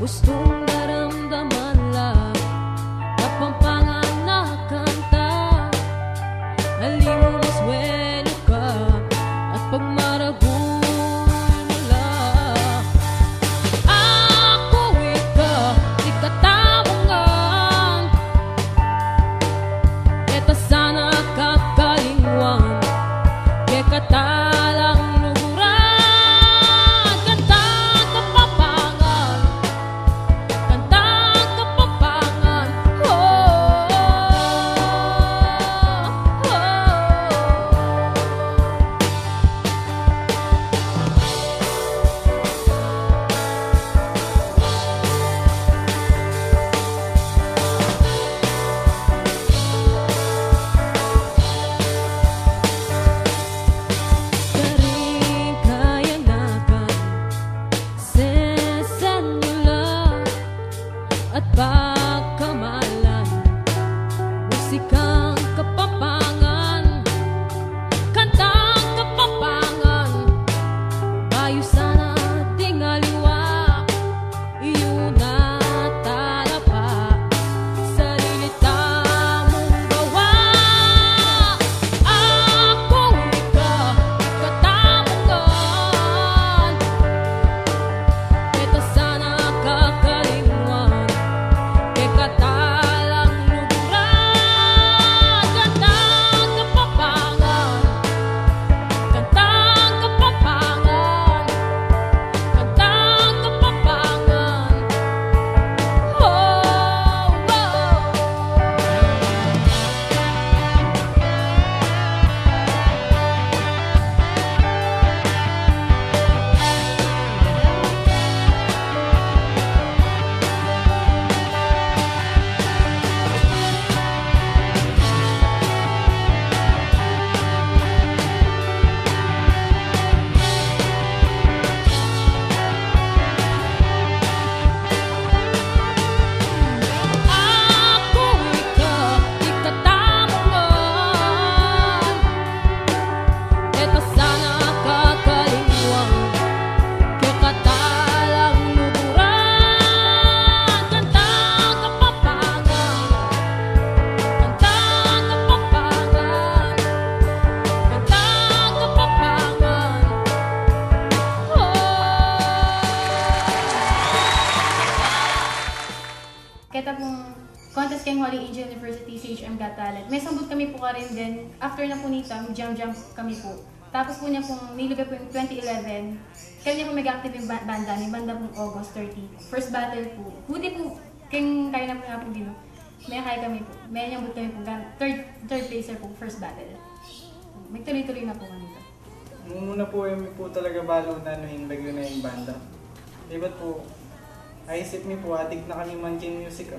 Gustong daramdaman lang Kapampangan na kanta Halimo maswelo ka At pagmaragoy mo lang Ako ikaw, di katabangan Eta sana kakalingwan Kaya katalang luguran Kantang kapapangan Kantang kapapangan Oh, oh, oh. Garing kayanakan Sesanula At pagkamalan Musikang kapapangan Kantang kapapangan Bayo sana tingaliwa Iyo na talapa Sarili tamong gawa Ako ikaw, katabangan Ito sana kakalingwan Kaya katalang luguran Kantang kapapangan Kantang kapapangan Kantang kapapangan Oh, oh. Ako ikaw, di katabangan Ito sana kakalingwan Kaya katalang luguran Kantang kapapangan Kantang kapapangan Kantang kapapangan Kita pong contest kayong Holy Angel University CHM Got Talent. May sambot kami po ka rin din. After na po nito, mag-jam-jam kami po. Tapos po niya pong nilagay po yung 2011. Kaya niya po mag-active yung banda. May banda pong August 30. First battle po. Buti po, kayong kaya na po nga po din. May kaya kami po. May nyambot kami po. Third placer po, first battle. May tuloy-tuloy na po kami ito. Nung muna po yung po talaga balo na yung lagyo na yung banda. Diba po, naisip niyo po, adik na kami mankin musika.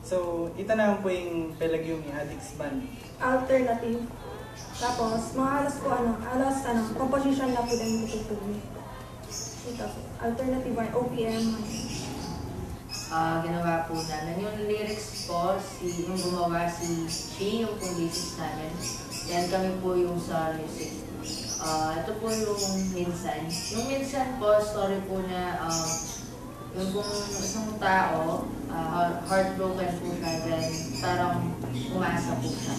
So, ito naman po yung pelagyo ni Addicts Band. Alternative. Tapos, mga alas composition na po din tutugtog. Ito, alternative or OPM. Ginawa po namin. Yung lyrics po, yung gumawa si Chi, yung pong bassist namin. Yan kami po yung sa music. Ito po yung minsan. Yung minsan po, story po niya, yung kung isang tao, heartbroken po siya, then parang umasa po siya.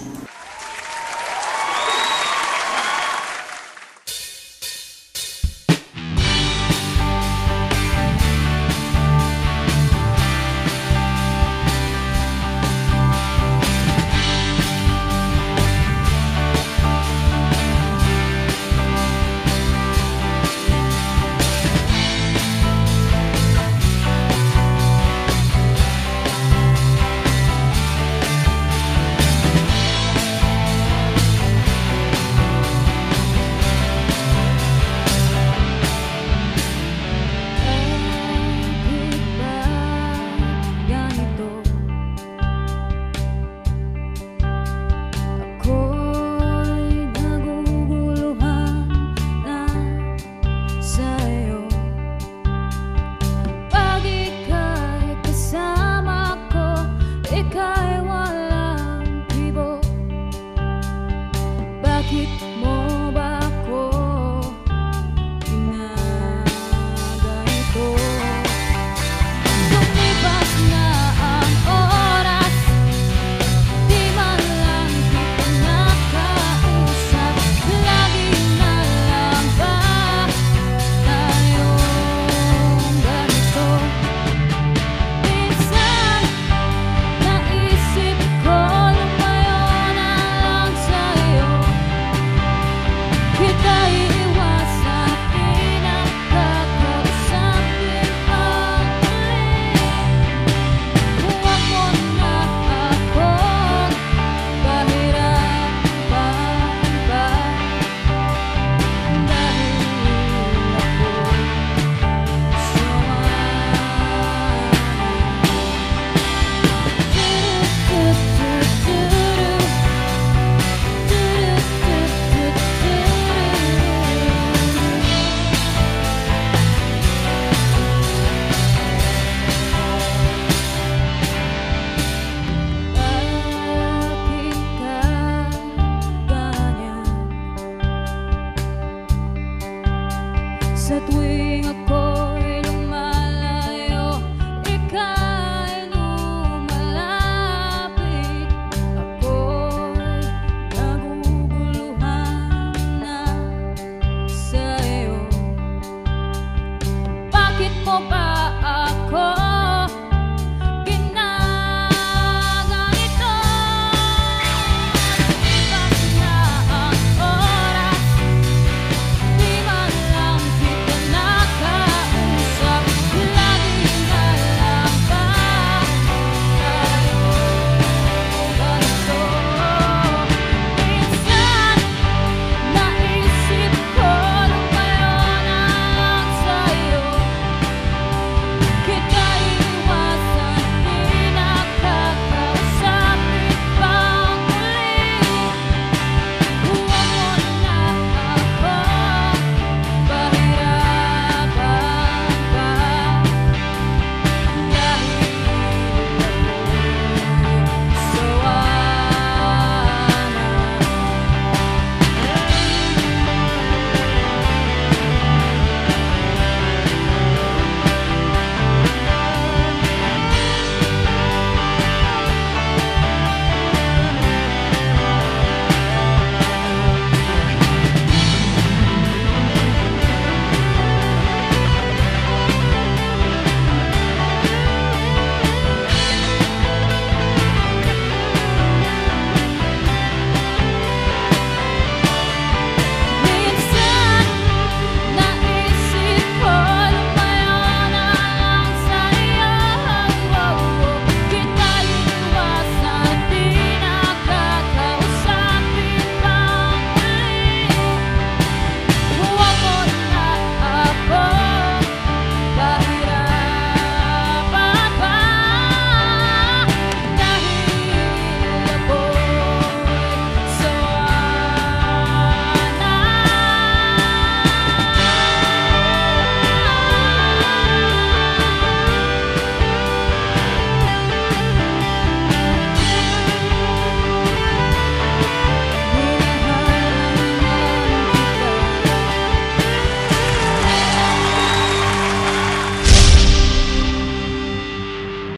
Sa tuwing ako